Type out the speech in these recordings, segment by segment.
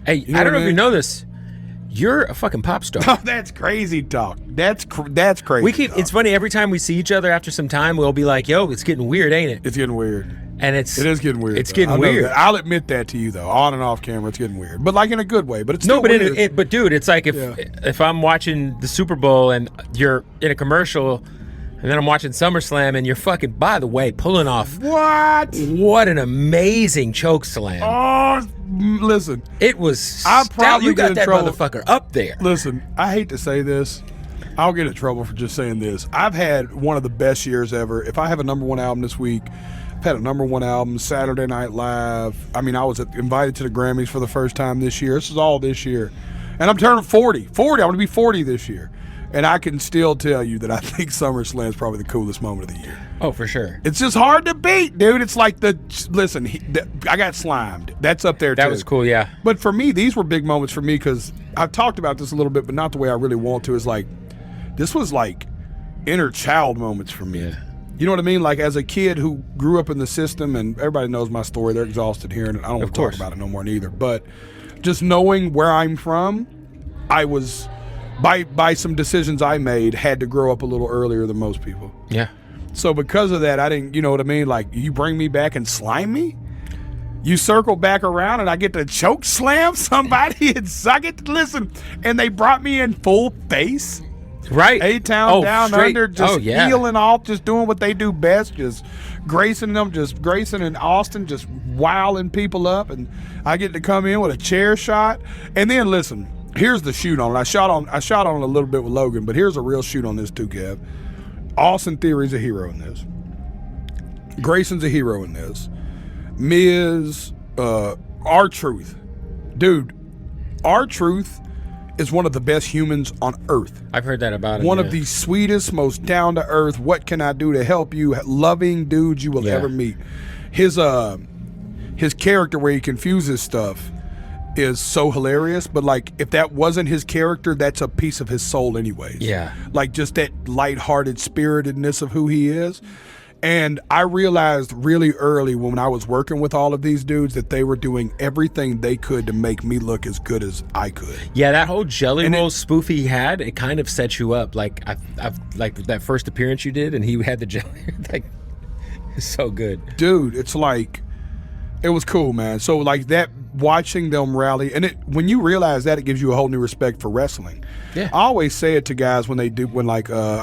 Hey, You know I don't what know if you know this. You're a fucking pop star. Oh, that's crazy talk. That's crazy. We keep. talk. It's funny every time we see each other after some time, we'll be like, "Yo, it's getting weird, ain't it?" It's getting weird. And It is getting weird. It's though. getting I know weird. that. I'll admit that to you though, on and off camera. It's getting weird, but like in a good way. But it's No, still but weird. but dude, it's like if I'm watching the Super Bowl and you're in a commercial, and then I'm watching SummerSlam and you're fucking, by the way, pulling off what an amazing choke slam. Oh, listen. It was. I probably you get got in that trouble. motherfucker up there. Listen, I hate to say this. I'll get in trouble for just saying this. I've had one of the best years ever. If I have a #1 album this week, I've had a #1 album, Saturday Night Live. I mean, I was invited to the Grammys for the first time this year. This is all this year. And I'm turning 40. 40. I'm going to be 40 this year. And I can still tell you that I think SummerSlam is probably the coolest moment of the year. Oh, for sure. It's just hard to beat, dude. It's like I got slimed. That's up there, too. That was cool, yeah. But for me, these were big moments for me because I've talked about this a little bit, but not the way I really want to. Is like, this was like inner child moments for me. Yeah. You know what I mean? Like as a kid who grew up in the system, and everybody knows my story. They're exhausted hearing it. I don't want to talk about it no more neither. But just knowing where I'm from, I was, by some decisions I made, had to grow up a little earlier than most people. Yeah. So because of that, I didn't, you know what I mean? Like, you bring me back and slime me? You circle back around and I get to choke slam somebody and I get to listen. And they brought me in full face. Right. A-Town down straight. under, just yeah. healing off, just doing what they do best, just Grayson and Austin just wilding people up. And I get to come in with a chair shot. And then listen, here's the shoot on it. I shot on it a little bit with Logan, but here's a real shoot on this too, Kev. Austin Theory's a hero in this. Grayson's a hero in this. Miz, R-Truth. Dude, R-Truth is one of the best humans on earth. I've heard that about him. One of the sweetest, most down-to-earth, what can I do to help you, loving dudes you will ever meet. His character where he confuses stuff is so hilarious, but like if that wasn't his character, that's a piece of his soul anyways. Yeah. Like just that lighthearted spiritedness of who he is. And I realized really early when I was working with all of these dudes that they were doing everything they could to make me look as good as I could. Yeah, that whole Jelly Roll spoof he had, it kind of set you up. Like I've like that first appearance you did, and he had the jelly. Like, it's so good, dude. It's like, it was cool, man. So like that, watching them rally, and when you realize that, it gives you a whole new respect for wrestling. Yeah. I always say it to guys when I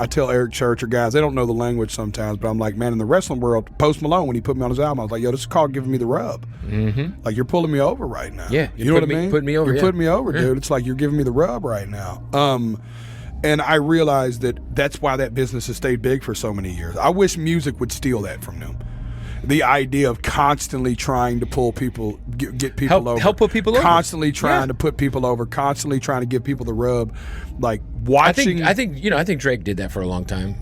tell Eric Church or guys, they don't know the language sometimes, but I'm like, man, in the wrestling world, Post Malone, when he put me on his album, I was like, yo, this is called giving me the rub. Mm-hmm. Like, you're pulling me over right now. Yeah. You know what I mean? Putting me over. You're putting me over, dude. It's like you're giving me the rub right now. And I realized that's why that business has stayed big for so many years. I wish music would steal that from them. The idea of constantly trying to pull people, get people over. Help put people over. Constantly trying to put people over, constantly trying to give people the rub. Like watching. I think Drake did that for a long time.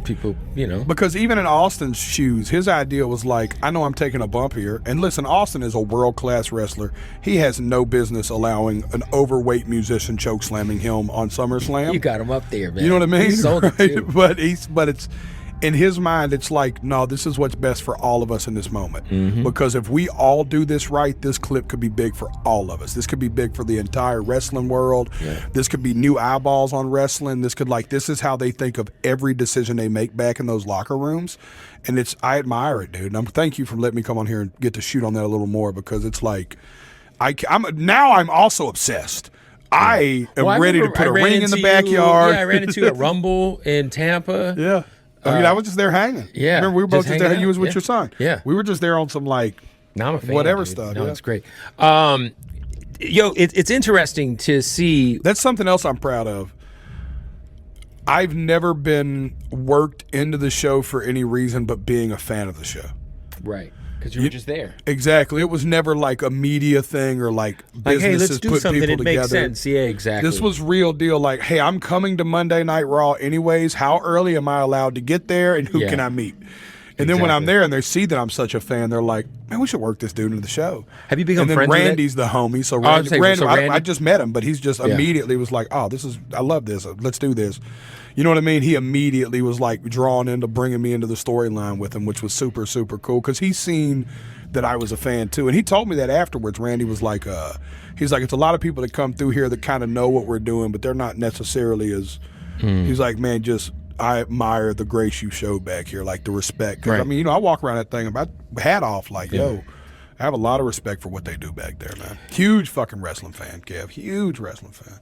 People, Because even in Austin's shoes, his idea was like, I know I'm taking a bump here. And listen, Austin is a world-class wrestler. He has no business allowing an overweight musician choke slamming him on SummerSlam. You got him up there, man. You know what I mean? He sold it too. But it's in his mind, it's like, no, this is what's best for all of us in this moment. Mm-hmm. Because if we all do this right, this clip could be big for all of us. This could be big for the entire wrestling world. Yeah. This could be new eyeballs on wrestling. This is how they think of every decision they make back in those locker rooms. And I admire it, dude. And thank you for letting me come on here and get to shoot on that a little more, because it's like, I'm also obsessed. I am ready to put a ring in the backyard. Yeah, I ran into you at Rumble in Tampa. Yeah. I was just there hanging. Yeah. Remember, we were both just there. You was with your son. Yeah. We were just there on some now I'm a fan, whatever dude. stuff. No, it's great. It's interesting to see. That's something else I'm proud of. I've never been worked into the show for any reason but being a fan of the show. Right. Because you were just there. Exactly. It was never like a media thing or like businesses hey, let's do put something people that together. makes sense. Yeah, exactly. This was real deal. Like, hey, I'm coming to Monday Night Raw anyways. How early am I allowed to get there, and who can I meet? And then when I'm there and they see that I'm such a fan, they're like, man, we should work this dude into the show. Have you become friends with Randy's the homie. So Randy, I just met him, but he's just immediately was like, oh, I love this. Let's do this. You know what I mean? He immediately was like drawn into bringing me into the storyline with him, which was super, super cool, because he's seen that I was a fan too. And he told me that afterwards. Randy was like, he's like, it's a lot of people that come through here that kind of know what we're doing, but they're not necessarily as. He's like, man, I admire the grace you showed back here, like the respect. 'Cause, I mean, I walk around that thing about hat off, like, yo, I have a lot of respect for what they do back there, man. Huge fucking wrestling fan, Kev. Huge wrestling fan.